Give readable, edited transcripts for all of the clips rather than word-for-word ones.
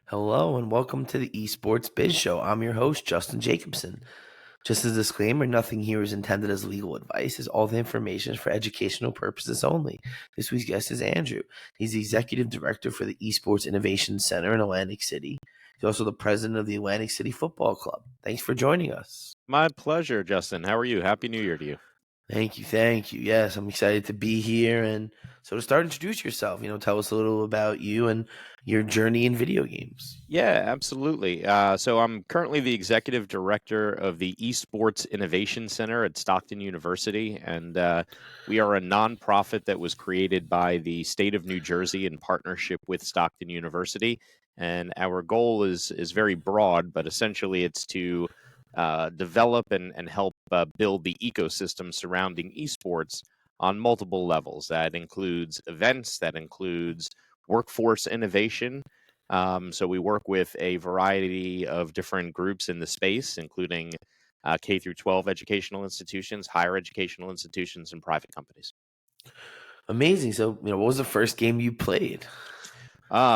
Hello and welcome to the Esports Biz Show. I'm your host, Justin Jacobson. Just as a disclaimer, nothing here is intended as legal advice, as all the information is for educational purposes only. This week's guest is Andrew. He's the Executive Director for the Esports Innovation Center in Atlantic City. He's also the president of the Atlantic City Football Club. Thanks for joining us. My pleasure, Justin. How are you? Happy New Year to you. Thank you. Thank you. Yes, I'm excited to be here. And so to start, introduce yourself. Tell us a little about you and your journey in video games. Yeah, absolutely. So I'm currently the executive director of the Esports Innovation Center at Stockton University, and we are a nonprofit that was created by the state of New Jersey in partnership with Stockton University. And our goal is very broad, but essentially it's to develop and help build the ecosystem surrounding esports on multiple levels. That includes events, that includes workforce innovation. So we work with a variety of different groups in the space, including K through 12 educational institutions, higher educational institutions, and private companies. Amazing. So, what was the first game you played?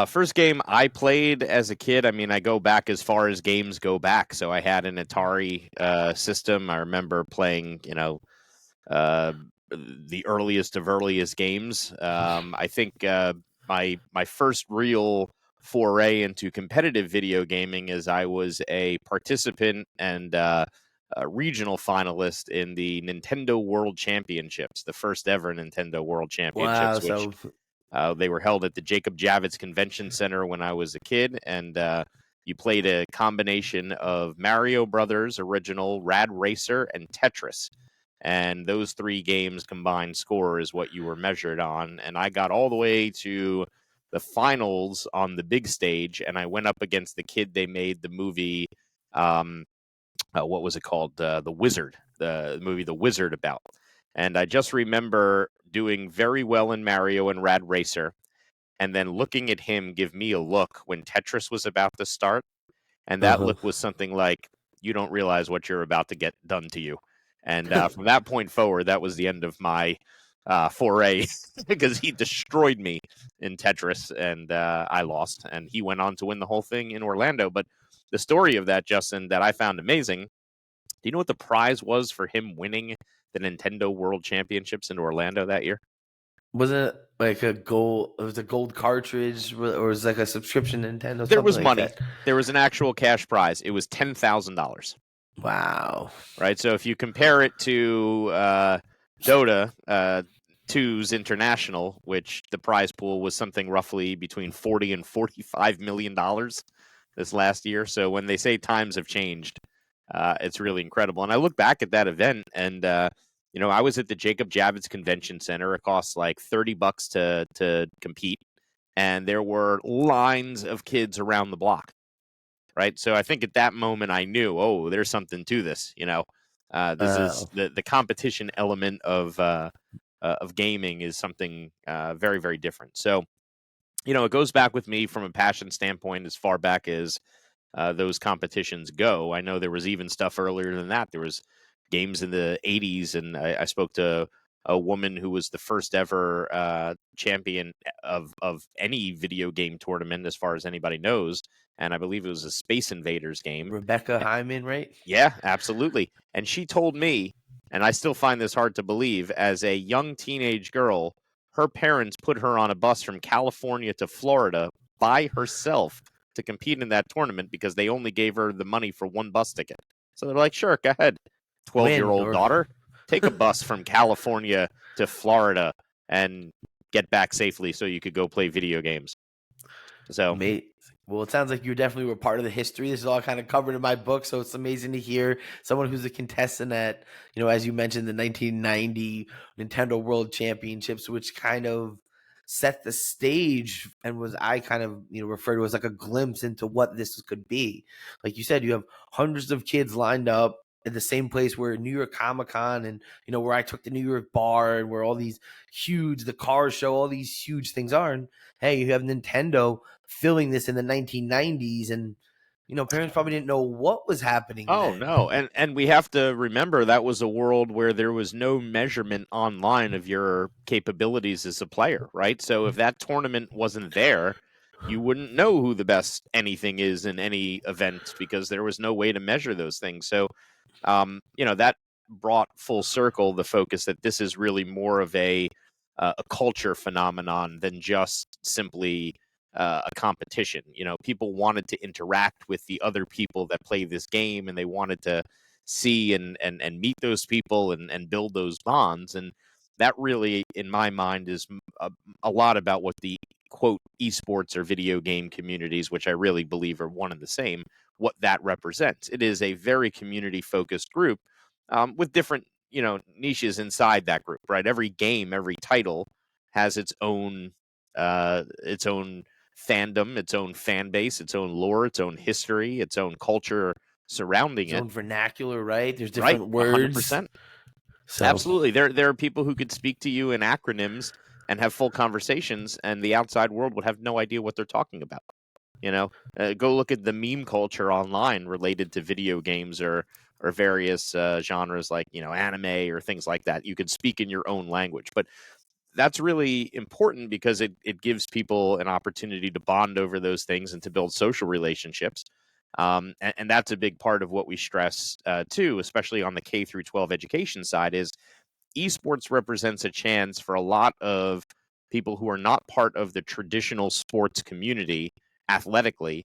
First game I played as a kid, I go back as far as games go back. So I had an Atari system. I remember playing, the earliest of earliest games. I think my first real foray into competitive video gaming is I was a participant and a regional finalist in the Nintendo World Championships, the first ever Nintendo World Wow. Championships, which So, they were held at the Jacobson Convention Center when I was a kid, and you played a combination of Mario Brothers original, Rad Racer, and Tetris. And those three games combined score is what you were measured on. And I got all the way to the finals on the big stage, and I went up against the kid they made the movie. What was it called? The Wizard, the movie The Wizard about. And I just remember doing very well in Mario and Rad Racer, and then looking at him give me a look when Tetris was about to start. And that uh-huh. look was something like, you don't realize what you're about to get done to you. And from that point forward, that was the end of my foray because he destroyed me in Tetris, and I lost. And he went on to win the whole thing in Orlando. But the story of that, Justin, that I found amazing, do you know what the prize was for him winning the Nintendo World Championships in Orlando that year? Wasn't it like a gold? It was a gold cartridge, or was it like a subscription Nintendo, There something was like money. that? There was an actual cash prize. It was $10,000. Wow. Right? So if you compare it to Dota 2's International, which the prize pool was something roughly between $40 and $45 million this last year. So when they say times have changed, it's really incredible. And I look back at that event, and I was at the Jacob Javits Convention Center. It costs like $30 to compete, and there were lines of kids around the block. Right. So I think at that moment I knew, oh, there's something to this. This is the competition element of gaming is something very, very different. So, it goes back with me from a passion standpoint as far back as those competitions go. I know there was even stuff earlier than that. There was games in the 80s, and I spoke to a woman who was the first ever champion of any video game tournament, as far as anybody knows. And I believe it was a Space Invaders game. Rebecca Hyman, right? Yeah, absolutely. And she told me, and I still find this hard to believe, as a young teenage girl, her parents put her on a bus from California to Florida by herself to compete in that tournament because they only gave her the money for one bus ticket. So they're like, sure, go ahead, 12-year-old daughter, take a bus from California to Florida and get back safely so you could go play video games. So, well, it sounds like you definitely were part of the history. This is all kind of covered in my book, so it's amazing to hear someone who's a contestant at, as you mentioned, the 1990 Nintendo World Championships, which kind of set the stage and was, I kind of, referred to as like a glimpse into what this could be. Like you said, you have hundreds of kids lined up at the same place where New York Comic Con and, where I took the New York bar and where all these huge, the car show, all these huge things are. And hey, you have Nintendo filming this in the 1990s, and parents probably didn't know what was happening. Oh then. no, and we have to remember that was a world where there was no measurement online of your capabilities as a player, right? So if that tournament wasn't there, you wouldn't know who the best anything is in any event because there was no way to measure those things. So, that brought full circle the focus that this is really more of a culture phenomenon than just simply a competition. People wanted to interact with the other people that play this game, and they wanted to see and meet those people and build those bonds. And that really, in my mind, is a lot about what the quote esports or video game communities, which I really believe are one and the same, what that represents. It is a very community focused group with different niches inside that group, right? Every game, every title has its own fandom, its own fan base, its own lore, its own history, its own culture surrounding Its it. own vernacular, right? There's Right, different words. 100%. So Absolutely. There are people who could speak to you in acronyms and have full conversations, and the outside world would have no idea what they're talking about. Go look at the meme culture online related to video games or various genres like anime or things like that. You could speak in your own language, but that's really important because it gives people an opportunity to bond over those things and to build social relationships. And that's a big part of what we stress too, especially on the K through 12 education side, is esports represents a chance for a lot of people who are not part of the traditional sports community athletically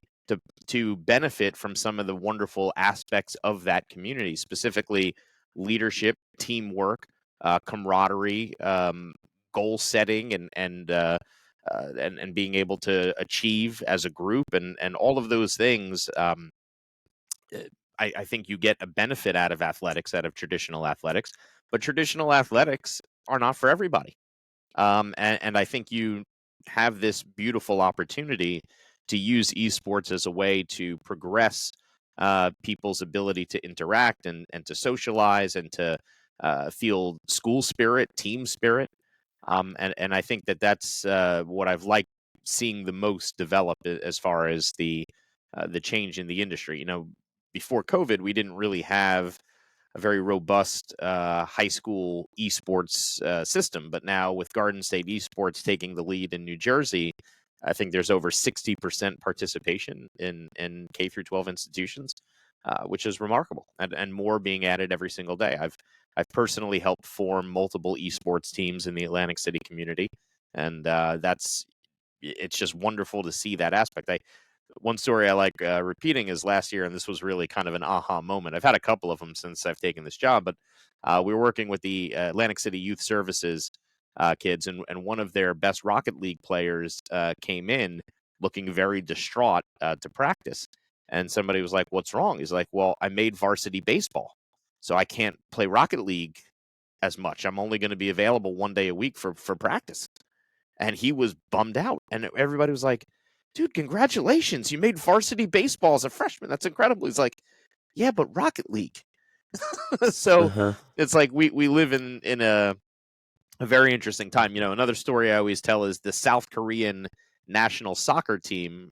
to benefit from some of the wonderful aspects of that community, specifically leadership, teamwork, camaraderie, goal setting, and being able to achieve as a group, and all of those things. I think you get a benefit out of athletics, out of traditional athletics, but traditional athletics are not for everybody. And I think you have this beautiful opportunity to use esports as a way to progress people's ability to interact and to socialize and to feel school spirit, team spirit. And I think that's what I've liked seeing the most develop as far as the change in the industry. Before COVID, we didn't really have a very robust high school esports system. But now with Garden State Esports taking the lead in New Jersey, I think there's over 60% participation in K through 12 institutions, which is remarkable, and more being added every single day. I've personally helped form multiple esports teams in the Atlantic City community, and it's just wonderful to see that aspect. One story I like repeating is last year, and this was really kind of an aha moment. I've had a couple of them since I've taken this job, but we were working with the Atlantic City Youth Services kids, and one of their best Rocket League players came in looking very distraught to practice. And somebody was like, "What's wrong?" He's like, "Well, I made varsity baseball, so I can't play Rocket League as much. I'm only going to be available one day a week for practice." And he was bummed out. And everybody was like, "Dude, congratulations. You made varsity baseball as a freshman. That's incredible." He's like, "Yeah, but Rocket League." So uh-huh. it's like we live in a very interesting time. Another story I always tell is the South Korean national soccer team,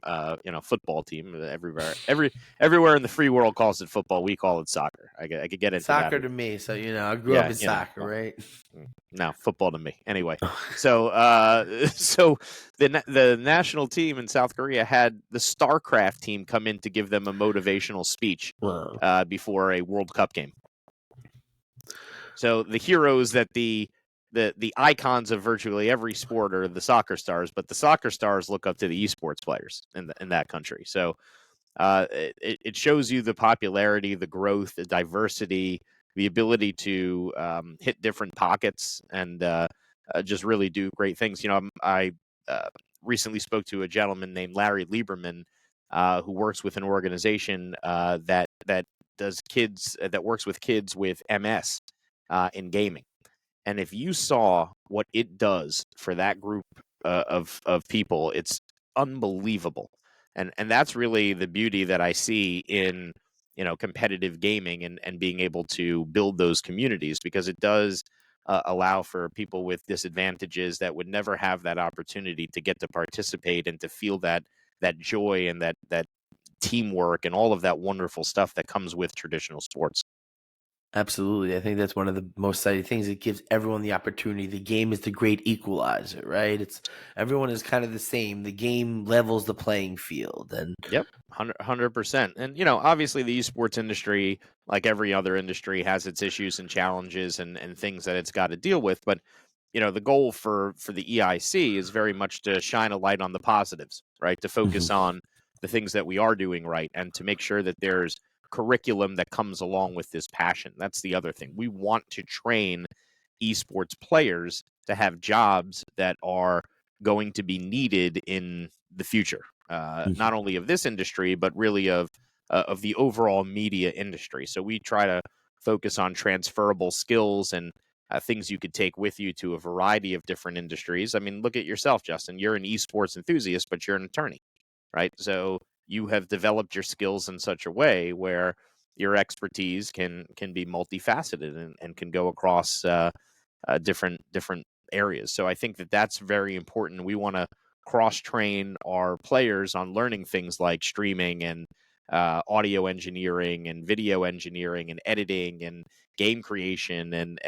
football team. Everywhere in the free world calls it football. We call it soccer. I could get into that. Soccer to me. So I grew up Yeah, in soccer, well, right? no, football to me. Anyway, so so the national team in South Korea had the StarCraft team come in to give them a motivational speech Wow. before a World Cup game. So the heroes that the icons of virtually every sport are the soccer stars, but the soccer stars look up to the esports players in that country. So it shows you the popularity, the growth, the diversity, the ability to hit different pockets and just really do great things. I recently spoke to a gentleman named Larry Lieberman who works with an organization that does kids that works with kids with MS in gaming. And if you saw what it does for that group of people, it's unbelievable. And that's really the beauty that I see in competitive gaming and being able to build those communities, because it does allow for people with disadvantages that would never have that opportunity to get to participate and to feel that joy and that teamwork and all of that wonderful stuff that comes with traditional sports. Absolutely. I think that's one of the most exciting things. It gives everyone the opportunity. The game is the great equalizer, right? It's everyone is kind of the same. The game levels the playing field. And Yep, 100%. And obviously, the esports industry, like every other industry, has its issues and challenges and things that it's got to deal with. But the goal for the EIC is very much to shine a light on the positives, right? To focus Mhm. on the things that we are doing right, and to make sure that there's curriculum that comes along with this passion. That's the other thing. We want to train esports players to have jobs that are going to be needed in the future, Mhm. not only of this industry but really of the overall media industry. So we try to focus on transferable skills and things you could take with you to a variety of different industries. I mean, look at yourself, Justin. You're an esports enthusiast, but you're an attorney, right? So you have developed your skills in such a way where your expertise can be multifaceted and can go across different areas. So I think that that's very important. We want to cross train our players on learning things like streaming and audio engineering and video engineering and editing and game creation and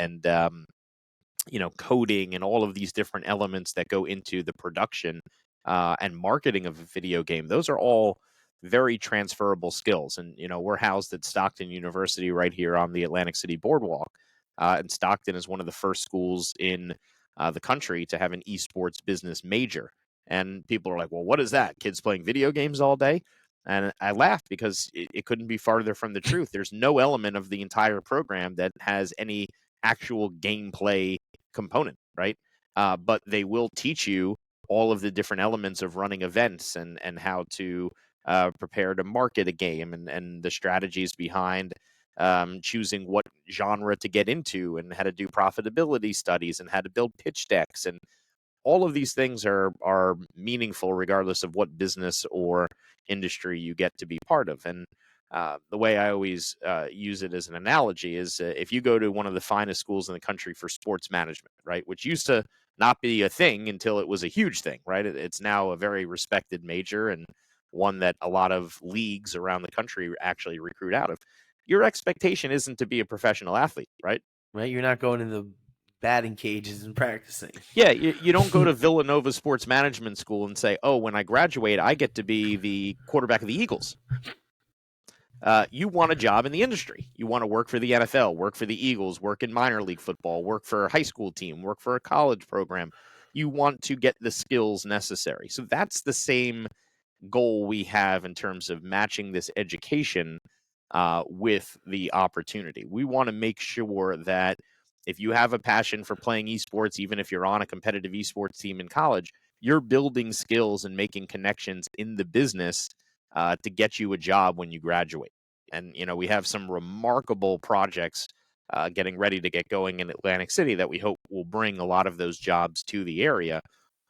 coding and all of these different elements that go into the production and marketing of a video game. Those are all very transferable skills. And we're housed at Stockton University right here on the Atlantic City Boardwalk. And Stockton is one of the first schools in the country to have an esports business major. And people are like, well, what is that? Kids playing video games all day? And I laughed because it couldn't be farther from the truth. There's no element of the entire program that has any actual gameplay component, right? But they will teach you all of the different elements of running events and how to prepare to market a game and the strategies behind choosing what genre to get into and how to do profitability studies and how to build pitch decks. And all of these things are meaningful regardless of what business or industry you get to be part of. And the way I always use it as an analogy is if you go to one of the finest schools in the country for sports management, right, which used to not be a thing until it was a huge thing, right? It's now a very respected major and one that a lot of leagues around the country actually recruit out of. Your expectation isn't to be a professional athlete, right? right, you're not going in the batting cages and practicing. Yeah, you don't go to Villanova Sports Management School and say, "Oh, when I graduate, I get to be the quarterback of the Eagles." You want a job in the industry. You want to work for the NFL, work for the Eagles, work in minor league football, work for a high school team, work for a college program. You want to get the skills necessary. So that's the same goal we have in terms of matching this education with the opportunity. We want to make sure that if you have a passion for playing esports, even if you're on a competitive esports team in college, you're building skills and making connections in the business to get you a job when you graduate. And, we have some remarkable projects getting ready to get going in Atlantic City that we hope will bring a lot of those jobs to the area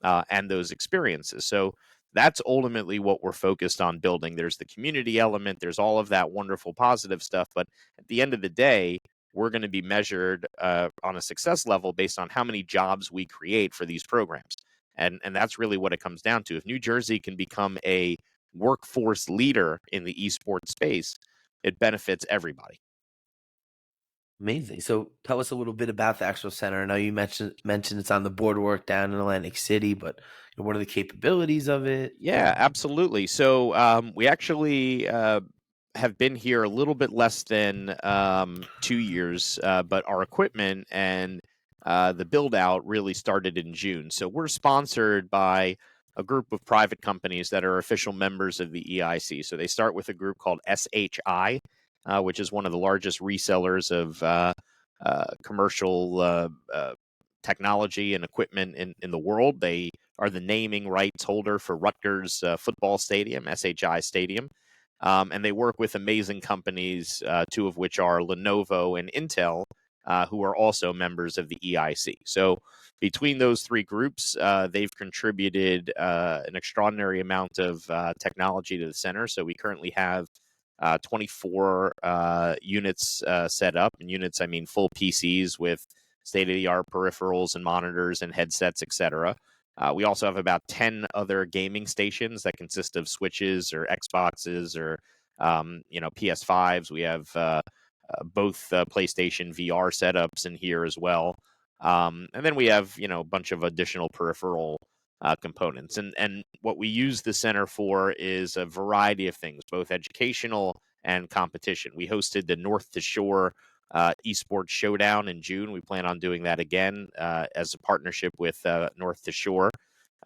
and those experiences. So that's ultimately what we're focused on building. There's the community element, there's all of that wonderful positive stuff. But at the end of the day, we're going to be measured on a success level based on how many jobs we create for these programs. And that's really what it comes down to. If New Jersey can become a workforce leader in the esports space, it benefits everybody. Amazing. So tell us a little bit about the actual center. I know you mentioned it's on the boardwalk down in Atlantic City, but what are the capabilities of it? Yeah, absolutely. So we actually have been here a little bit less than 2 years, but our equipment and the build out really started in June. So we're sponsored by a group of private companies that are official members of the EIC. So they start with a group called SHI, which is one of the largest resellers of commercial technology and equipment in the world. They are the naming rights holder for Rutgers football stadium, SHI Stadium. And they work with amazing companies, two of which are Lenovo and Intel, who are also members of the EIC. So between those three groups, they've contributed an extraordinary amount of technology to the center. So we currently have 24 units set up. And units, I mean full PCs with state-of-the-art peripherals and monitors and headsets, etc. We also have about 10 other gaming stations that consist of switches or Xboxes or PS5s. We have both PlayStation VR setups in here as well. And then we have, a bunch of additional peripheral components. And what we use the center for is a variety of things, both educational and competition. We hosted the North to Shore Esports Showdown in June. We plan on doing that again as a partnership with North to Shore,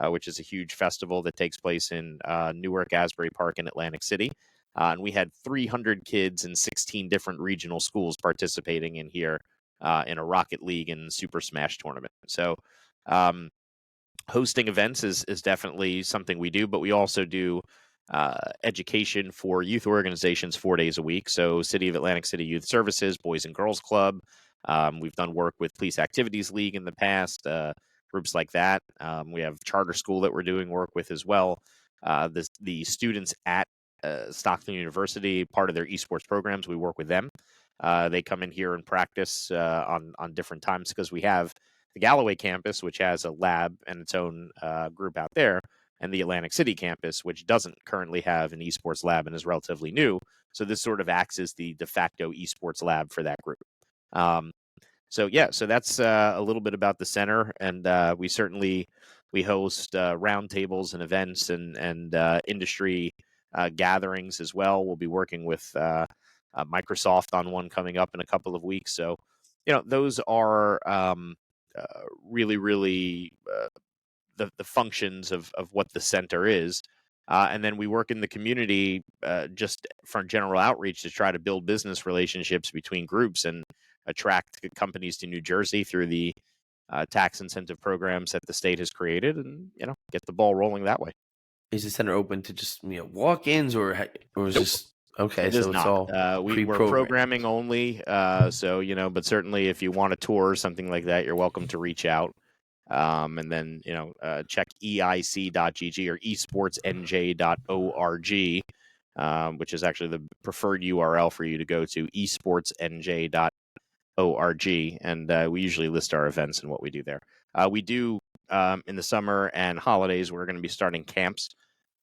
which is a huge festival that takes place in Newark, Asbury Park, and Atlantic City. And we had 300 kids in 16 different regional schools participating in here in a Rocket League and Super Smash tournament. So hosting events is definitely something we do, but we also do education for youth organizations 4 days a week. So City of Atlantic City Youth Services, Boys and Girls Club. We've done work with Police Activities League in the past, groups like that. We have charter school that we're doing work with as well. The students at Stockton University, part of their esports programs, we work with them. They come in here and practice on different times because we have the Galloway campus, which has a lab and its own group out there, and the Atlantic City campus, which doesn't currently have an esports lab and is relatively new. So this sort of acts as the de facto esports lab for that group. So that's a little bit about the center, and we host roundtables and events and industry gatherings as well. We'll be working with Microsoft on one coming up in a couple of weeks. So, those are really, really the functions of what the center is. And then we work in the community just for general outreach to try to build business relationships between groups and attract companies to New Jersey through the tax incentive programs that the state has created, and get the ball rolling that way. Is the center open to just walk-ins or is Nope. just okay? It is So it's not. all We're pre-programmed. programming only. So but certainly if you want a tour or something like that, you're welcome to reach out. And then check EIC.gg or esportsnj.org, which is actually the preferred URL for you to go to, esportsnj.org. And we usually list our events and what we do there. We do in the summer and holidays, we're going to be starting camps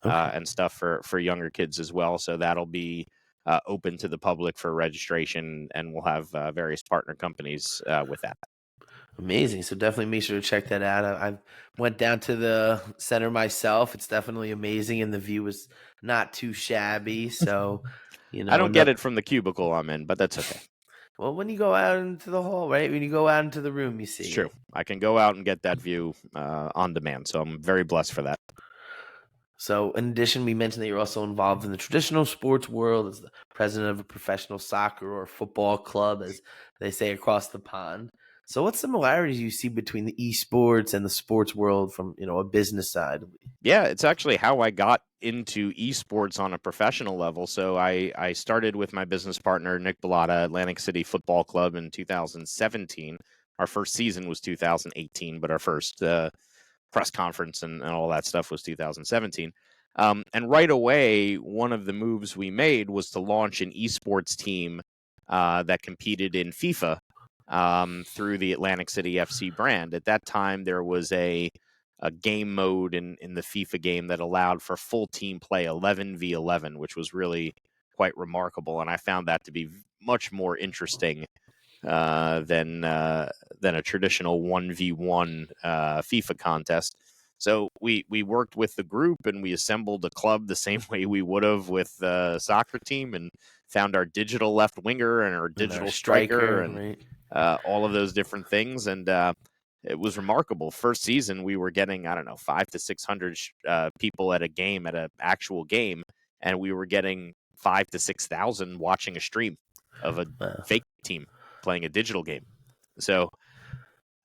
and stuff for younger kids as well. So that'll be open to the public for registration, and we'll have various partner companies with that. Amazing. So definitely make sure to check that out. I went down to the center myself. It's definitely amazing, and the view is not too shabby. So, I don't get it from the cubicle I'm in, but that's okay. Well, when you go out into the hall, right? When you go out into the room, you see. It's true. I can go out and get that view on demand. So I'm very blessed for that. So in addition, we mentioned that you're also involved in the traditional sports world as the president of a professional soccer or football club, as they say across the pond. So what similarities do you see between the esports and the sports world from, a business side? Yeah, it's actually how I got into esports on a professional level. So I started with my business partner, Nick Bellata, Atlantic City Football Club in 2017. Our first season was 2018, but our first press conference and all that stuff was 2017. And right away, one of the moves we made was to launch an esports team that competed in FIFA through the Atlantic City FC brand. At that time, there was a game mode in the FIFA game that allowed for full team play, 11v11, which was really quite remarkable. And I found that to be much more interesting than a traditional 1v1 FIFA contest. So we worked with the group and we assembled a club the same way we would have with the soccer team, and found our digital left winger and our digital striker and right? all of those different things. And it was remarkable. First season, we were getting, 500 to 600 people at a game, at an actual game. And we were getting 5,000 to 6,000 watching a stream of a fake team playing a digital game. So,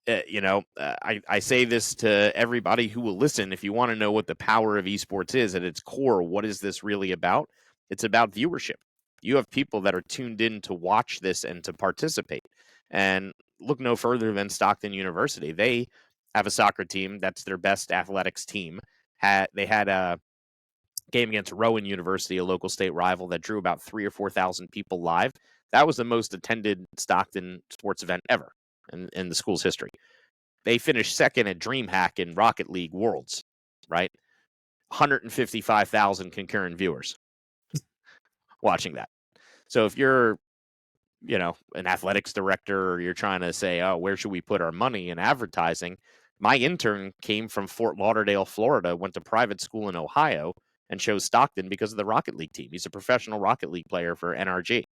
I say this to everybody who will listen. If you want to know what the power of esports is at its core, what is this really about? It's about viewership. You have people that are tuned in to watch this and to participate. And look no further than Stockton University. They have a soccer team that's their best athletics team. They had a game against Rowan University, a local state rival, that drew about 3,000 or 4,000 people live. That was the most attended Stockton sports event ever in the school's history. They finished second at DreamHack in Rocket League Worlds, right? 155,000 concurrent viewers watching that. So if you're an athletics director, or you're trying to say, oh, where should we put our money in advertising? My intern came from Fort Lauderdale, Florida, went to private school in Ohio, and chose Stockton because of the Rocket League team. He's a professional Rocket League player for NRG.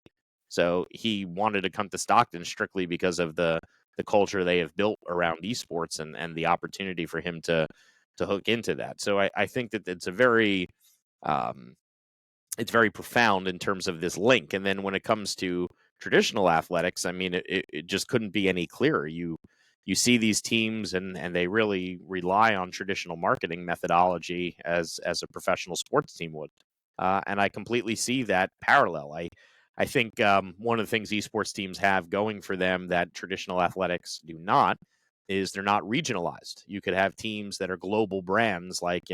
So he wanted to come to Stockton strictly because of the culture they have built around esports, and the opportunity for him to hook into that. So I think that it's it's very profound in terms of this link. And then when it comes to traditional athletics, I mean, it just couldn't be any clearer. You see these teams, and they really rely on traditional marketing methodology as a professional sports team would. And I completely see that parallel. I think one of the things esports teams have going for them that traditional athletics do not is they're not regionalized. You could have teams that are global brands, like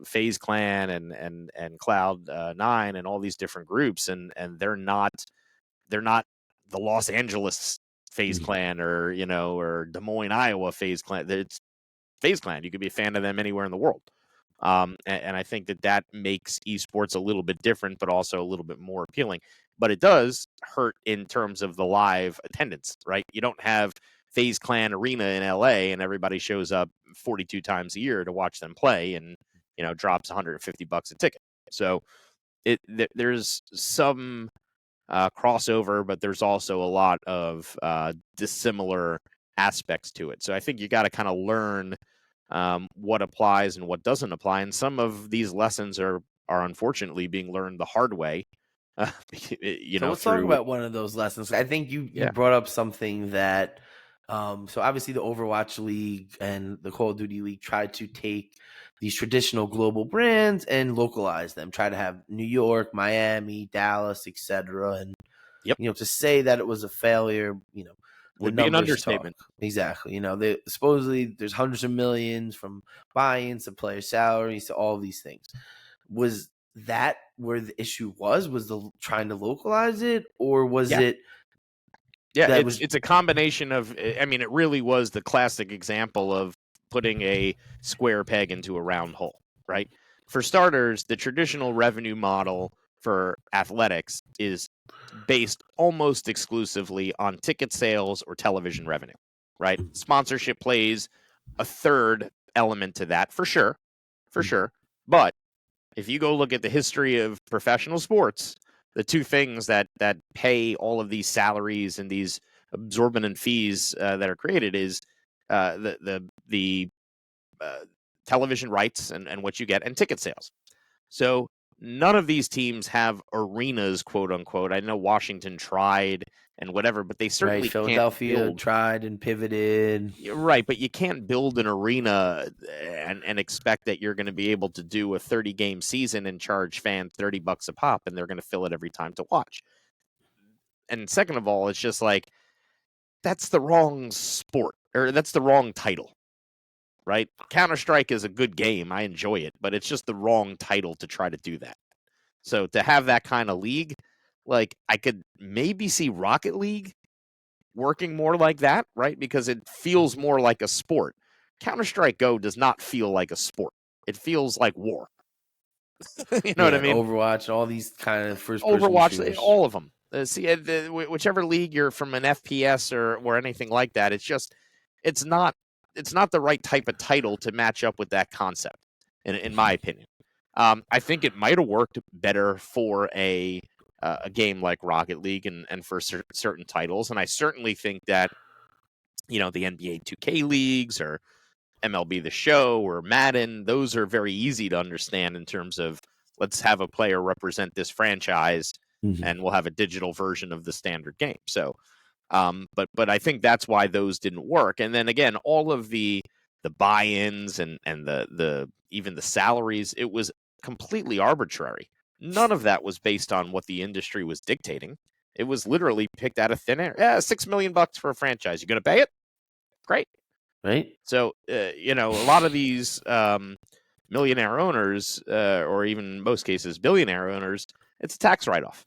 FaZe Clan and Cloud 9 and all these different groups, and they're not the Los Angeles FaZe Clan, or or Des Moines, Iowa FaZe Clan. It's FaZe Clan. You could be a fan of them anywhere in the world. And I think that makes esports a little bit different, but also a little bit more appealing. But it does hurt in terms of the live attendance, right? You don't have FaZe Clan Arena in LA and everybody shows up 42 times a year to watch them play, and drops $150 a ticket. So there's some crossover, but there's also a lot of dissimilar aspects to it. So I think you got to kind of learn what applies and what doesn't apply, and some of these lessons are unfortunately being learned the hard way. So let's talk about one of those lessons. I think you brought up something that, so obviously the Overwatch League and the Call of Duty League tried to take these traditional global brands and localize them, try to have New York, Miami, Dallas, etc. And, to say that it was a failure, would be an understatement. Exactly. Supposedly there's hundreds of millions from buy-ins to player salaries to all these things. Was that where the issue was the trying to localize it, or was it? Yeah, it's a combination of. I mean, it really was the classic example of putting a square peg into a round hole, right? For starters, the traditional revenue model for athletics is based almost exclusively on ticket sales or television revenue, right? Sponsorship plays a third element to that, for sure. But if you go look at the history of professional sports, the two things that pay all of these salaries and these exorbitant fees that are created is the television rights and what you get, and ticket sales. So none of these teams have arenas, quote unquote. I know Washington tried and whatever, but they certainly Philadelphia tried and pivoted. Right, but you can't build an arena and expect that you're going to be able to do a 30-game season and charge fans $30 a pop, and they're going to fill it every time to watch. And second of all, it's just like, that's the wrong sport, or that's the wrong title, right? Counter-Strike is a good game. I enjoy it, but it's just the wrong title to try to do that. So to have that kind of league, like, I could maybe see Rocket League working more like that, right? Because it feels more like a sport. Counter-Strike Go does not feel like a sport. It feels like war. You know what I mean? Overwatch, all these kind of first-person shooters. All of them. Whichever league you're from, an FPS or anything like that, it's not the right type of title to match up with that concept, in my opinion. I think it might have worked better for a game like Rocket League and for certain titles, and I certainly think that the NBA 2K leagues or MLB The Show or Madden, those are very easy to understand in terms of, let's have a player represent this franchise, and we'll have a digital version of the standard game. So, but I think that's why those didn't work. And then again, all of the buy-ins and the even the salaries, it was completely arbitrary. None of that was based on what the industry was dictating. It was literally picked out of thin air. Yeah, $6 million for a franchise. You going to pay it? Great. Right. So, a lot of these millionaire owners, or even in most cases billionaire owners, it's a tax write-off.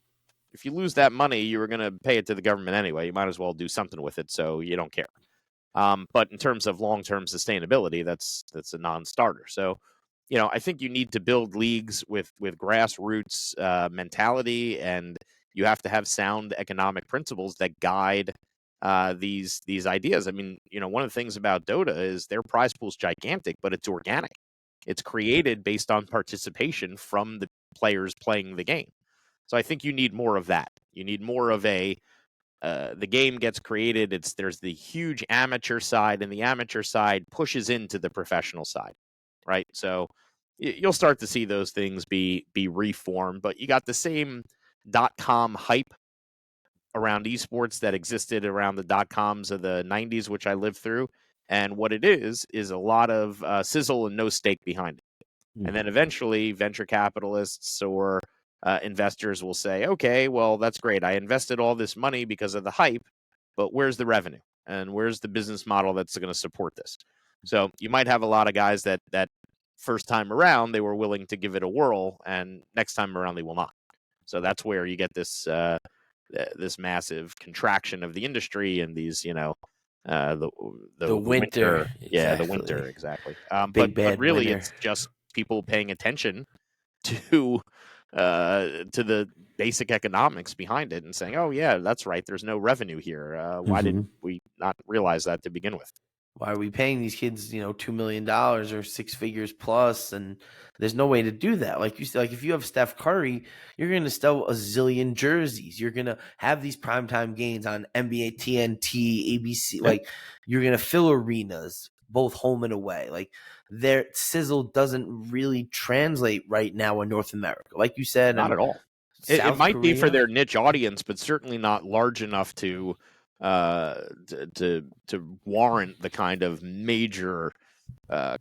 If you lose that money, you were going to pay it to the government anyway. You might as well do something with it, so you don't care. But in terms of long-term sustainability, that's a non-starter. So, I think you need to build leagues with grassroots mentality and You have to have sound economic principles that guide these ideas. I mean, one of the things about Dota is their prize pool is gigantic, but it's organic. It's created based on participation from the players playing the game. So I think you need more of that. You need more of the game gets created. There's the huge amateur side, and the amateur side pushes into the professional side, right? So you'll start to see those things be reformed, but you got the same .com hype around esports that existed around the .coms of the 90s, which I lived through. And what it is a lot of sizzle and no stake behind it. And then eventually venture capitalists or investors will say, okay, well, that's great. I invested all this money because of the hype, but where's the revenue? And where's the business model that's going to support this? So you might have a lot of guys that first time around, they were willing to give it a whirl, and next time around, they will not. So that's where you get this this massive contraction of the industry and these, the winter. Yeah, the Exactly. winter, exactly. Big But bad really, winter. it's just people paying attention to the basic economics behind it and saying, oh, yeah, that's right. There's no revenue here. Why did we not realize that to begin with? Why are we paying these kids, $2 million or 6 figures plus? And there's no way to do that. Like you said, like if you have Steph Curry, you're going to sell a zillion jerseys. You're going to have these primetime games on NBA, TNT, ABC. Yeah. Like you're going to fill arenas, both home and away. Like their sizzle doesn't really translate right now in North America. Like you said, Not and at all. It South might be for Korea. their niche audience, but certainly not large enough to warrant the kind of major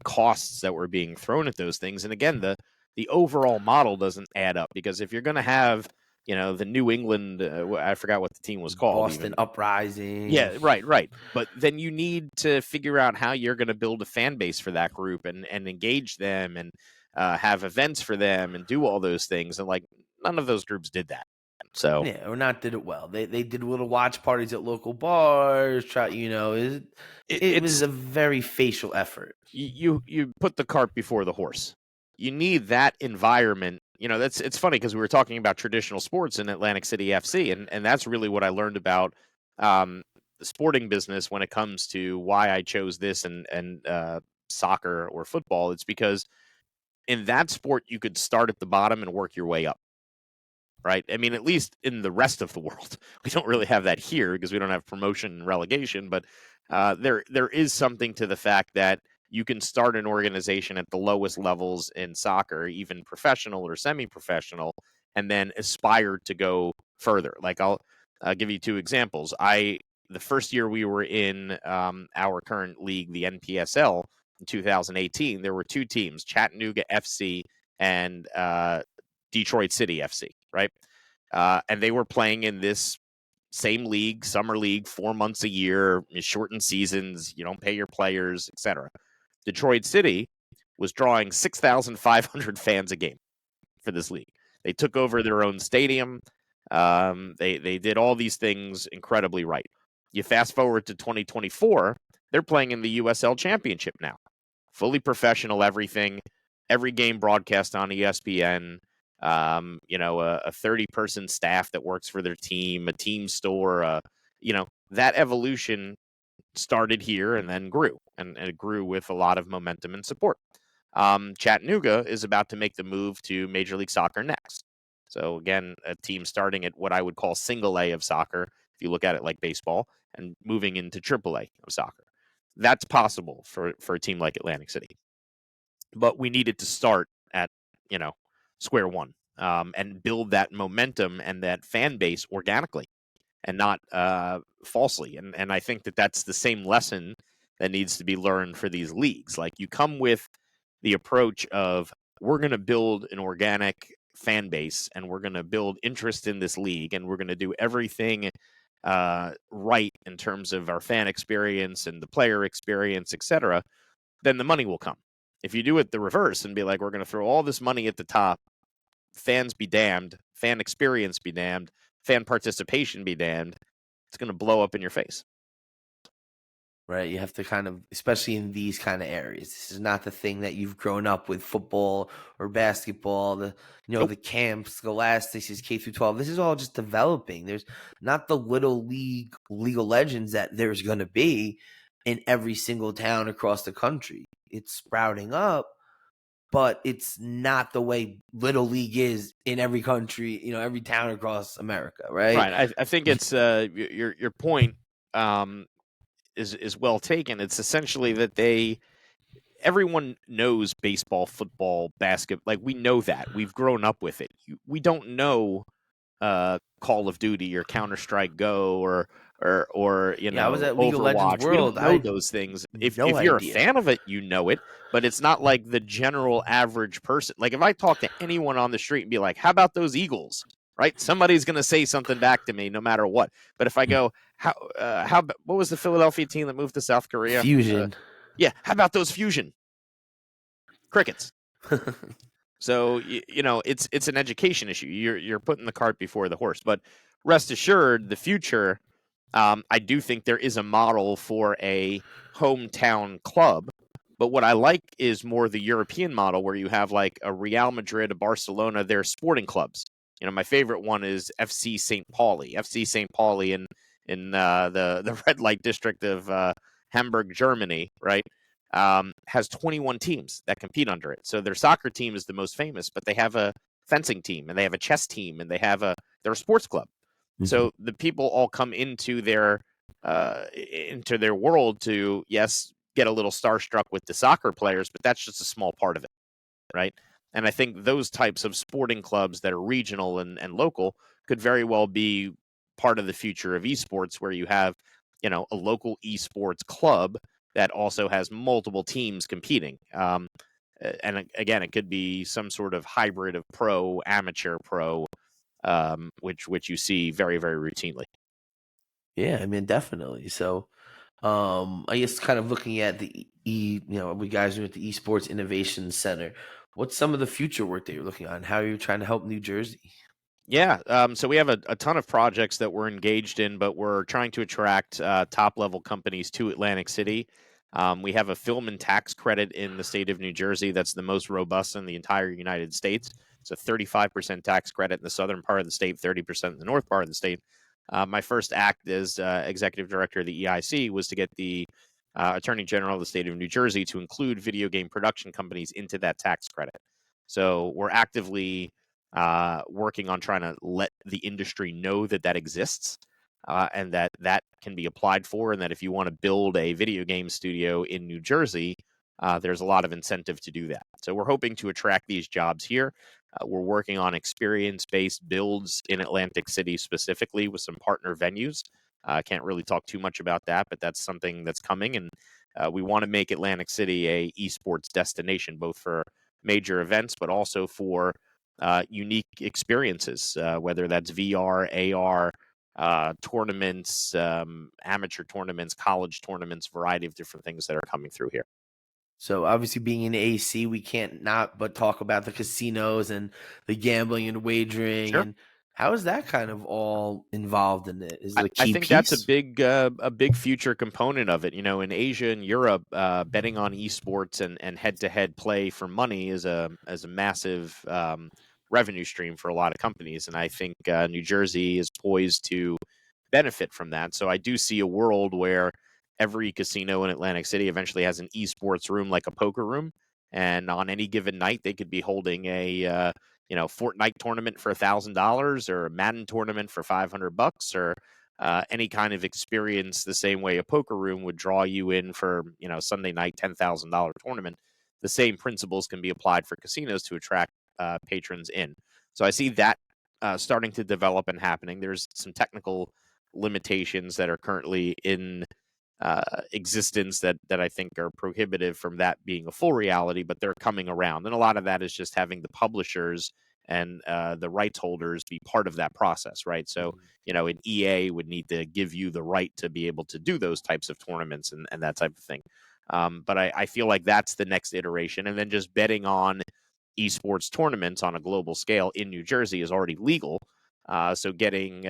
costs that were being thrown at those things. And again, the overall model doesn't add up, because if you're going to have, the New England, I forgot what the team was called, Boston even. Uprising. Yeah, right. But then you need to figure out how you're going to build a fan base for that group and engage them and have events for them and do all those things. And like, none of those groups did that. So yeah, or not did it well. They did little watch parties at local bars. It was it's a very facial effort. you put the cart before the horse. You need that environment. It's funny because we were talking about traditional sports in Atlantic City FC, and that's really what I learned about the sporting business when it comes to why I chose this and soccer or football. It's because in that sport you could start at the bottom and work your way up. Right? I mean, at least in the rest of the world, we don't really have that here because we don't have promotion and relegation. But there is something to the fact that you can start an organization at the lowest levels in soccer, even professional or semi-professional, and then aspire to go further. Like I'll give you two examples. The first year we were in our current league, the NPSL, in 2018, there were two teams, Chattanooga FC and Detroit City FC, right? And they were playing in this same league, summer league, 4 months a year, shortened seasons, you don't pay your players, etc. Detroit City was drawing 6,500 fans a game for this league. They took over their own stadium. They did all these things incredibly right. You fast forward to 2024, they're playing in the USL Championship now. Fully professional, everything. Every game broadcast on ESPN. A 30-person staff that works for their team, a team store. That evolution started here and then grew, and it grew with a lot of momentum and support. Chattanooga is about to make the move to Major League Soccer next. So again, a team starting at what I would call single A of soccer, if you look at it like baseball, and moving into triple A of soccer. That's possible for a team like Atlantic City. But we needed to start at, square one, and build that momentum and that fan base organically and not falsely. And I think that that's the same lesson that needs to be learned for these leagues. Like, you come with the approach of, we're going to build an organic fan base and we're going to build interest in this league and we're going to do everything right in terms of our fan experience and the player experience, etc., then the money will come. If you do it the reverse and be like, we're going to throw all this money at the top, fans be damned, fan experience be damned, fan participation be damned, it's going to blow up in your face. right? You have to kind of, especially in these kind of areas, this is not the thing that you've grown up with, football or basketball, Nope. the camps, scholastics, is K through 12. This is all just developing. There's not the little legal legends that there's going to be in every single town across the country. It's sprouting up, but it's not the way little league is in every country, every town across America, right? Right. I think it's your point is well taken. It's essentially that everyone knows baseball, football, basketball. Like, we know that. We've grown up with it. We don't know Call of Duty or Counter-Strike Go or Yeah, I was at League of Legends Overwatch. We don't World. know I those things. no If you're a idea. fan of it, you know it, but it's not like the general average person. Like, if I talk to anyone on the street and be like, "How about those Eagles?" Right? Somebody's going to say something back to me no matter what. But if I go, what was the Philadelphia team that moved to South Korea? Fusion. Yeah, how about those Fusion? Crickets. So it's an education issue. You're putting the cart before the horse. But rest assured, the future, I do think there is a model for a hometown club. But what I like is more the European model, where you have like a Real Madrid, a Barcelona, they're sporting clubs. My favorite one is FC St. Pauli. FC St. Pauli in the red light district of Hamburg, Germany, right? Has 21 teams that compete under it. So their soccer team is the most famous, but they have a fencing team and they have a chess team and they're a sports club. Mm-hmm. So the people all come into their world to, yes, get a little starstruck with the soccer players, but that's just a small part of it, right? And I think those types of sporting clubs that are regional and local could very well be part of the future of esports, where you have, a local esports club that also has multiple teams competing. And again, it could be some sort of hybrid of pro, amateur, pro, which you see very, very routinely. Yeah, I mean, definitely. So, I guess kind of looking at we guys are at the Esports Innovation Center. What's some of the future work that you're looking on? How are you trying to help New Jersey? Yeah, so we have a ton of projects that we're engaged in, but we're trying to attract top-level companies to Atlantic City. We have a film and tax credit in the state of New Jersey that's the most robust in the entire United States. It's a 35% tax credit in the southern part of the state, 30% in the north part of the state. My first act as executive director of the EIC was to get the Attorney General of the state of New Jersey to include video game production companies into that tax credit. So we're actively working on trying to let the industry know that exists, and that can be applied for, and that if you want to build a video game studio in New Jersey, there's a lot of incentive to do that. So we're hoping to attract these jobs here. We're working on experience-based builds in Atlantic City specifically with some partner venues. I can't really talk too much about that, but that's something that's coming, and we want to make Atlantic City a esports destination, both for major events, but also for unique experiences, whether that's VR, AR, tournaments, amateur tournaments, college tournaments, variety of different things that are coming through here. So obviously, being in AC, we can't not but talk about the casinos and the gambling and wagering. Sure. And how is that kind of all involved in it? Is it a I key think that's piece? a big future component of it. In Asia and Europe, betting on esports and head-to-head play for money is a massive revenue stream for a lot of companies, and I think New Jersey is poised to benefit from that. So I do see a world where every casino in Atlantic City eventually has an esports room, like a poker room, and on any given night they could be holding a Fortnite tournament for $1,000 or a Madden tournament for $500, or any kind of experience, the same way a poker room would draw you in for Sunday night $10,000 tournament. The same principles can be applied for casinos to attract patrons in. So I see that starting to develop and happening. There's some technical limitations that are currently in existence that I think are prohibitive from that being a full reality, but they're coming around. And a lot of that is just having the publishers and the rights holders be part of that process, right? So, an EA would need to give you the right to be able to do those types of tournaments and that type of thing. But I feel like that's the next iteration. And then just betting on esports tournaments on a global scale in New Jersey is already legal. So getting,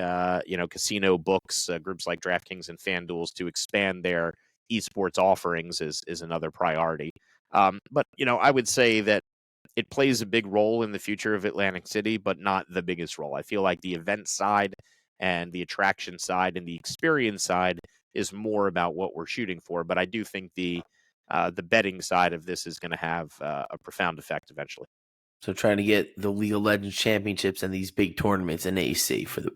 casino books, groups like DraftKings and FanDuels to expand their esports offerings is another priority. But I would say that it plays a big role in the future of Atlantic City, but not the biggest role. I feel like the event side and the attraction side and the experience side is more about what we're shooting for. But I do think the betting side of this is going to have a profound effect eventually. So trying to get the League of Legends championships and these big tournaments in AC for the.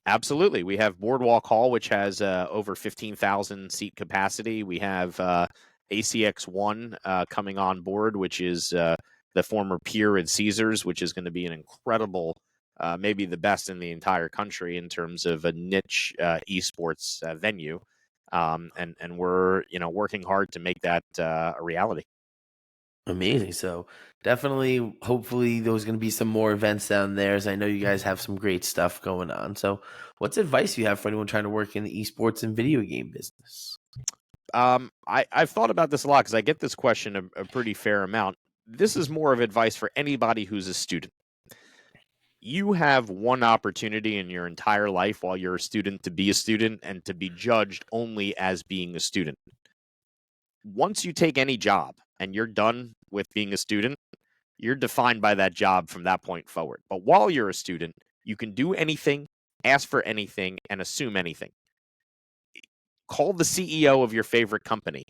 Absolutely. We have Boardwalk Hall, which has over 15,000 seat capacity. We have ACX1 coming on board, which is the former Pier at Caesars, which is going to be an incredible, maybe the best in the entire country in terms of a niche esports venue. And we're working hard to make that a reality. Amazing. So definitely, hopefully, there's going to be some more events down there. As I know you guys have some great stuff going on. So, what's advice you have for anyone trying to work in the esports and video game business? I've thought about this a lot because I get this question a pretty fair amount. This is more of advice for anybody who's a student. You have one opportunity in your entire life while you're a student to be a student and to be judged only as being a student. Once you take any job and you're done with being a student, you're defined by that job from that point forward. But while you're a student, you can do anything, ask for anything, and assume anything. Call the CEO of your favorite company.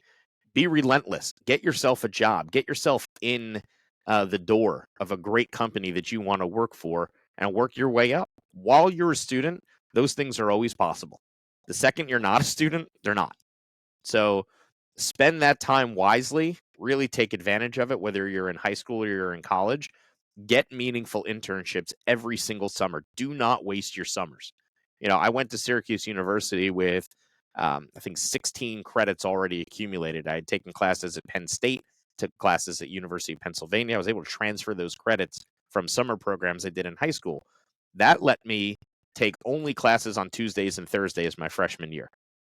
Be relentless. Get yourself a job. Get yourself in the door of a great company that you want to work for and work your way up. While you're a student, those things are always possible. The second you're not a student, they're not. So spend that time wisely. Really take advantage of it, whether you're in high school or you're in college. Get meaningful internships every single summer. Do not waste your summers. I went to Syracuse University with I think 16 credits already accumulated. I had taken classes at Penn State, took classes at University of Pennsylvania. I was able to transfer those credits from summer programs I did in high school. That let me take only classes on Tuesdays and Thursdays my freshman year,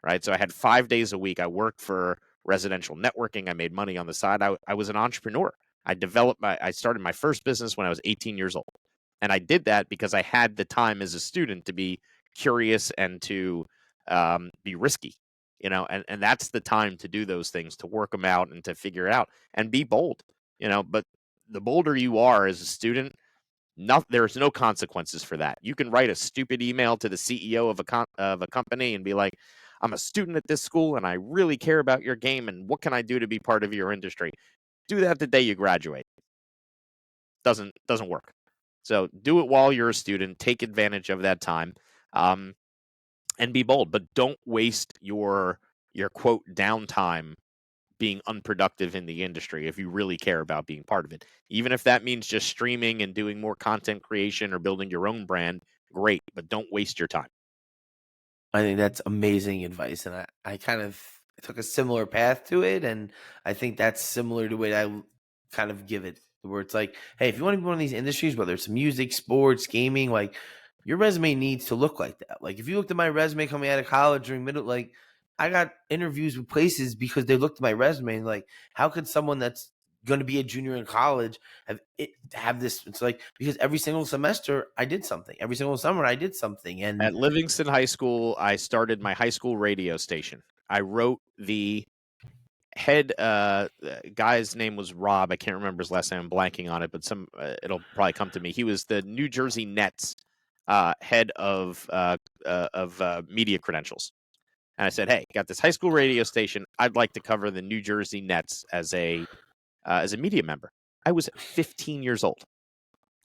right? So I had 5 days a week. I worked for residential networking. I made money on the side. I was an entrepreneur. I started my first business when I was 18 years old. And I did that because I had the time as a student to be curious and to be risky, and that's the time to do those things, to work them out and to figure it out and be bold, but the bolder you are as a student, there's no consequences for that. You can write a stupid email to the CEO of a company and be like, I'm a student at this school and I really care about your game and what can I do to be part of your industry? Do that the day you graduate. Doesn't work. So do it while you're a student. Take advantage of that time. And be bold, but don't waste your quote downtime being unproductive in the industry if you really care about being part of it. Even if that means just streaming and doing more content creation or building your own brand, great, but don't waste your time. I think that's amazing advice, and I kind of took a similar path to it, and I think that's similar to what I kind of give it, where it's like, hey, if you want to be one of these industries, whether it's music, sports, gaming, like your resume needs to look like that. Like if you looked at my resume coming out of college during middle, like I got interviews with places because they looked at my resume and like, how could someone that's going to be a junior in college have this? It's like, because every single semester I did something, every single summer I did something, and At Livingston High School, I started my high school radio station. I wrote the head guy's name was Rob. I can't remember his last name. I'm blanking on it, but it'll probably come to me. He was the New Jersey Nets head of media credentials. And I said, hey, got this high school radio station. I'd like to cover the New Jersey Nets as a media member. I was 15 years old.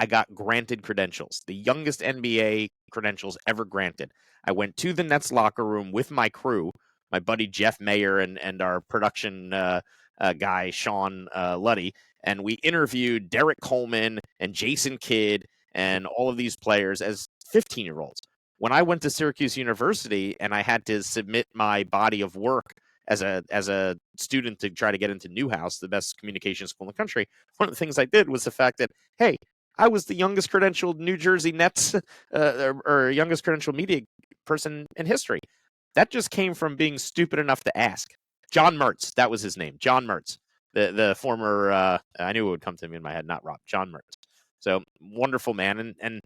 I got granted credentials, the youngest NBA credentials ever granted. I went to the Nets locker room with my crew, my buddy Jeff Mayer and our production guy, Sean Luddy, and we interviewed Derek Coleman and Jason Kidd and all of these players as 15-year-olds. When I went to Syracuse University and I had to submit my body of work as a student to try to get into Newhouse, the best communication school in the country, one of the things I did was the fact that, hey, I was the youngest credentialed New Jersey Nets or youngest credentialed media person in history. That just came from being stupid enough to ask. John Mertz, that was his name. John Mertz, the former, I knew it would come to me in my head, not Rob, John Mertz. So wonderful man. And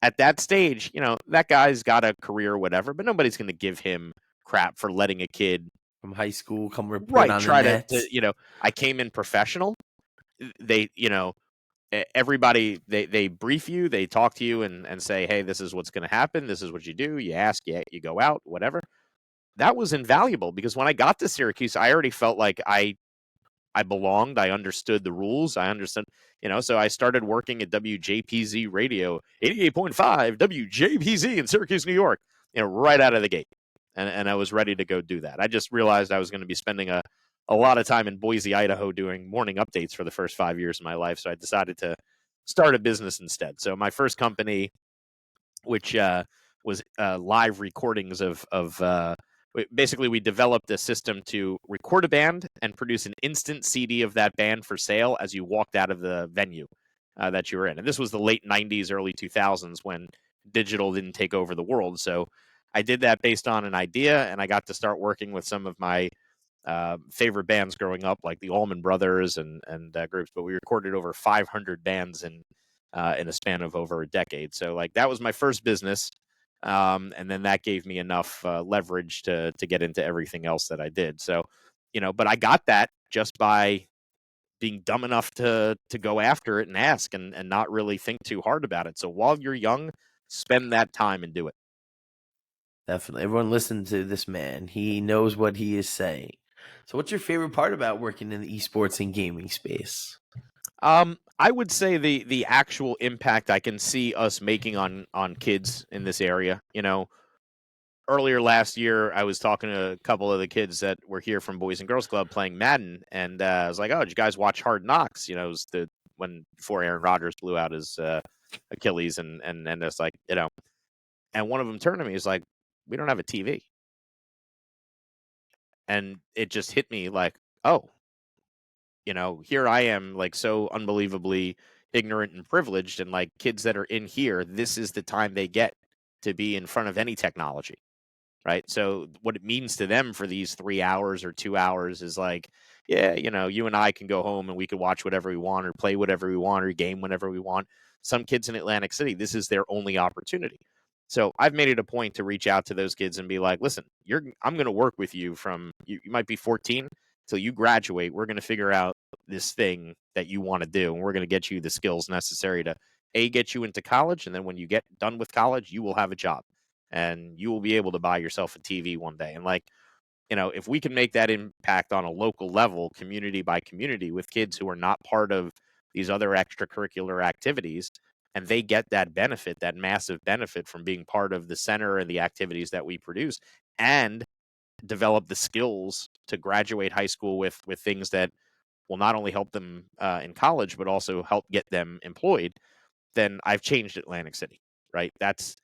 at that stage, that guy's got a career or whatever, but nobody's going to give him crap for letting a kid from high school, come report Right. on the Try nets. I came in professional. They, everybody, they brief you, they talk to you and say, hey, this is what's going to happen. This is what you do. You ask, you go out, whatever. That was invaluable because when I got to Syracuse, I already felt like I belonged. I understood the rules. I understood, so I started working at WJPZ Radio, 88.5 WJPZ in Syracuse, New York, right out of the gate. And I was ready to go do that. I just realized I was going to be spending a lot of time in Boise, Idaho doing morning updates for the first 5 years of my life. So I decided to start a business instead. So my first company, which was live recordings of basically we developed a system to record a band and produce an instant CD of that band for sale as you walked out of the venue that you were in. And this was the late 90s, early 2000s when digital didn't take over the world. So I did that based on an idea, and I got to start working with some of my favorite bands growing up, like the Allman Brothers and groups. But we recorded over 500 bands in a span of over a decade. So like that was my first business. And then that gave me enough leverage to get into everything else that I did. So, but I got that just by being dumb enough to go after it and ask and not really think too hard about it. So while you're young, spend that time and do it. Definitely. Everyone listen to this man. He knows what he is saying. So what's your favorite part about working in the esports and gaming space? I would say the actual impact I can see us making on kids in this area. Earlier last year, I was talking to a couple of the kids that were here from Boys and Girls Club playing Madden, and I was like, "Oh, did you guys watch Hard Knocks?" It was before Aaron Rodgers blew out his Achilles, and it's like, and one of them turned to me, he's like, "We don't have a TV," and it just hit me like, "Oh, here I am, like so unbelievably ignorant and privileged, and like kids that are in here, this is the time they get to be in front of any technology." Right. So what it means to them for these 3 hours or 2 hours is like, yeah, you and I can go home and we can watch whatever we want or play whatever we want or game whenever we want. Some kids in Atlantic City, this is their only opportunity. So I've made it a point to reach out to those kids and be like, listen, I'm going to work with you from you might be 14 till you graduate. We're going to figure out this thing that you want to do, and we're going to get you the skills necessary to get you into college, and then when you get done with college, you will have a job and you will be able to buy yourself a TV one day. And like, if we can make that impact on a local level, community by community, with kids who are not part of these other extracurricular activities, and they get that benefit, that massive benefit from being part of the center and the activities that we produce, and develop the skills to graduate high school with things that will not only help them in college, but also help get them employed, then I've changed Atlantic City, right? That's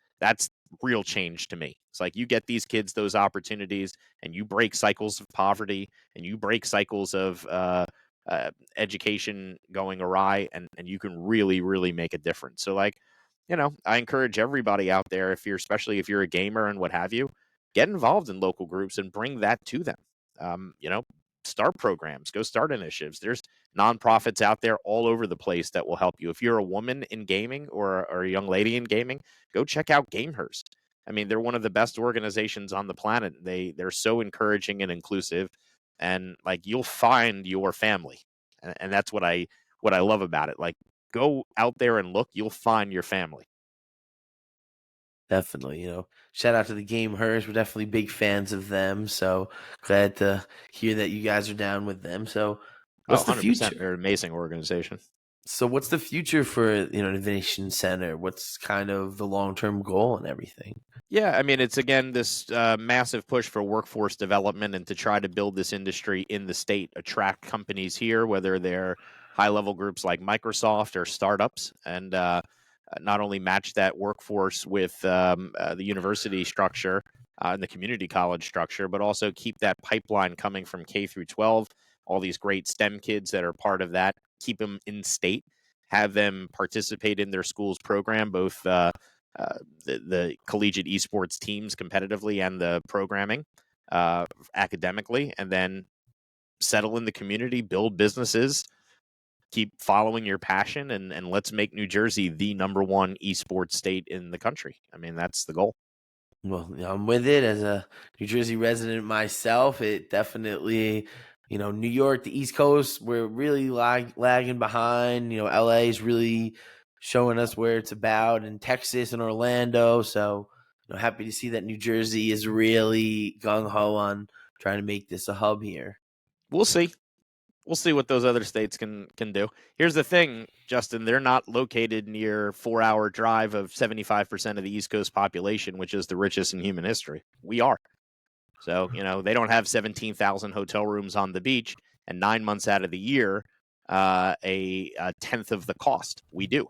real change to me. It's like you get these kids those opportunities, and you break cycles of poverty, and you break cycles of education going awry, and you can really, really make a difference. So, like, I encourage everybody out there, especially if you're a gamer and what have you, get involved in local groups and bring that to them. Um, you know, Start programs, go start initiatives. There's nonprofits out there all over the place that will help you. If you're a woman in gaming or a young lady in gaming, go check out Gamehurst. I mean, they're one of the best organizations on the planet. They're so encouraging and inclusive, and like you'll find your family, and that's what I love about it. Like, go out there and look, you'll find your family. Definitely, shout out to the Game Hers. We're definitely big fans of them. So glad to hear that you guys are down with them. So Oh, what's the 100%. future? They're an amazing organization. So what's the future for, Innovation Center? What's kind of the long-term goal and everything? Yeah, I mean, it's again this massive push for workforce development and to try to build this industry in the state, attract companies here, whether they're high level groups like Microsoft or startups, and not only match that workforce with the university structure and the community college structure, but also keep that pipeline coming from K through 12. All these great STEM kids that are part of that, keep them in state, have them participate in their school's program, both. The collegiate esports teams competitively and the programming academically, and then settle in the community, build businesses, keep following your passion, and let's make New Jersey the #1 esports state in the country. I mean, that's the goal. Well, I'm with it as a New Jersey resident myself. It definitely, New York, the East Coast, we're really lagging behind. LA is really showing us where it's about, and Texas and Orlando. So, happy to see that New Jersey is really gung ho on trying to make this a hub here. We'll see. We'll see what those other states can do. Here's the thing, Justin, they're not located near 4-hour drive of 75% of the East Coast population, which is the richest in human history. We are. So, they don't have 17,000 hotel rooms on the beach, and 9 months out of the year, a tenth of the cost. We do.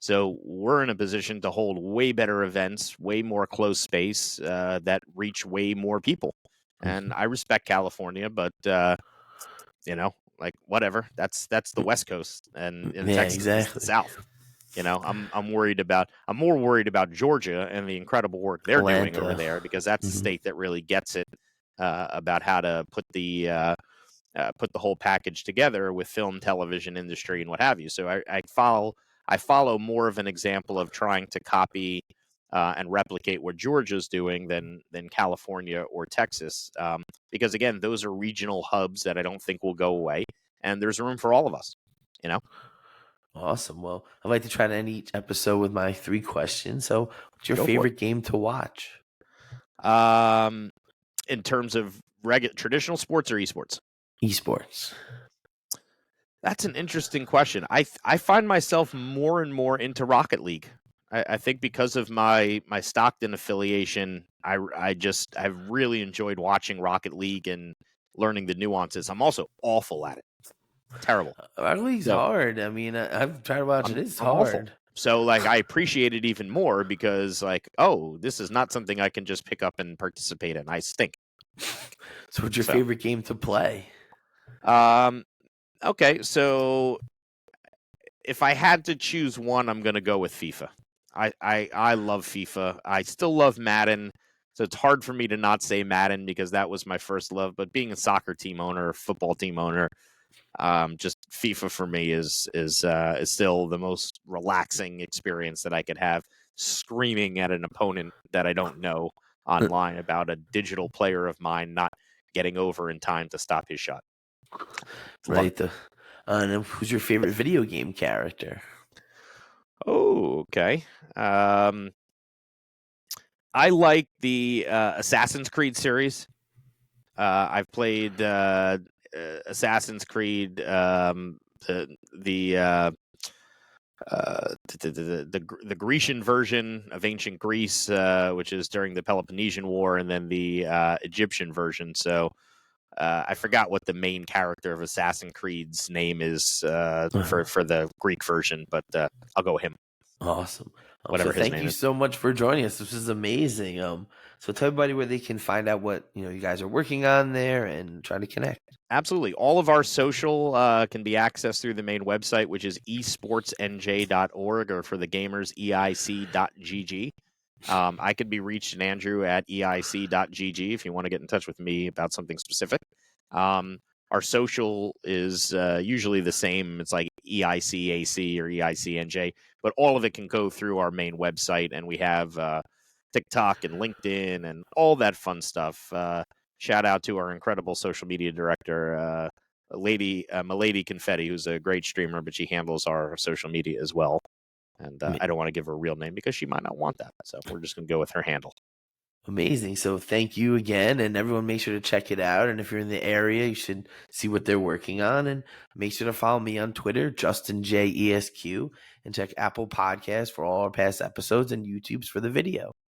So we're in a position to hold way better events, way more close space that reach way more people. And I respect California, but like whatever. That's the West Coast, and in Yeah, Texas is exactly. the South. I'm more worried about Georgia and the incredible work they're doing over Atlanta. there, because that's the Mhm. state that really gets it about how to put the whole package together with film, television industry, and what have you. So I follow more of an example of trying to copy and replicate what Georgia's doing than California or Texas, because again, those are regional hubs that I don't think will go away, and there's room for all of us. Awesome. Well, I'd like to try to end each episode with my 3 questions. So, what's your Go for it. favorite game to watch? In terms of traditional sports or esports? Esports. That's an interesting question. I find myself more and more into Rocket League. I think because of my Stockton affiliation, I've really enjoyed watching Rocket League and learning the nuances. I'm also awful at it. Terrible. Rocket League's So hard. I mean, I've tried to watch it. It's I'm awful. hard. So like I appreciate it even more because like, oh, this is not something I can just pick up and participate in. I stink. So, what's your So favorite game to play? Okay, so if I had to choose one, I'm going to go with FIFA. I love FIFA. I still love Madden. So it's hard for me to not say Madden because that was my first love. But being a soccer team owner, football team owner, just FIFA for me is still the most relaxing experience that I could have. Screaming at an opponent that I don't know online about a digital player of mine not getting over in time to stop his shot. Love it. Right. And then who's your favorite video game character? Oh, okay. I like the Assassin's Creed series. I've played Assassin's Creed, the Grecian version of ancient Greece, which is during the Peloponnesian War, and then the Egyptian version. So I forgot what the main character of Assassin's Creed's name is for the Greek version, but I'll go with him. Awesome. Whatever So his thank name you is. so much for joining us. This is amazing. So tell everybody where they can find out what you guys are working on there and try to connect. Absolutely. All of our social can be accessed through the main website, which is esportsnj.org, or for the gamers, eic.gg. I could be reached in Andrew at eic.gg if you want to get in touch with me about something specific. Our social is usually the same. It's like EICAC or EICNJ, but all of it can go through our main website, and we have TikTok and LinkedIn and all that fun stuff. Shout out to our incredible social media director, Milady Confetti, who's a great streamer, but she handles our social media as well. And I don't want to give her a real name because she might not want that. So we're just going to go with her handle. Amazing. So thank you again, and everyone make sure to check it out. And if you're in the area, you should see what they're working on, and make sure to follow me on Twitter, JustinJESQ, and check Apple Podcasts for all our past episodes and YouTube's for the video.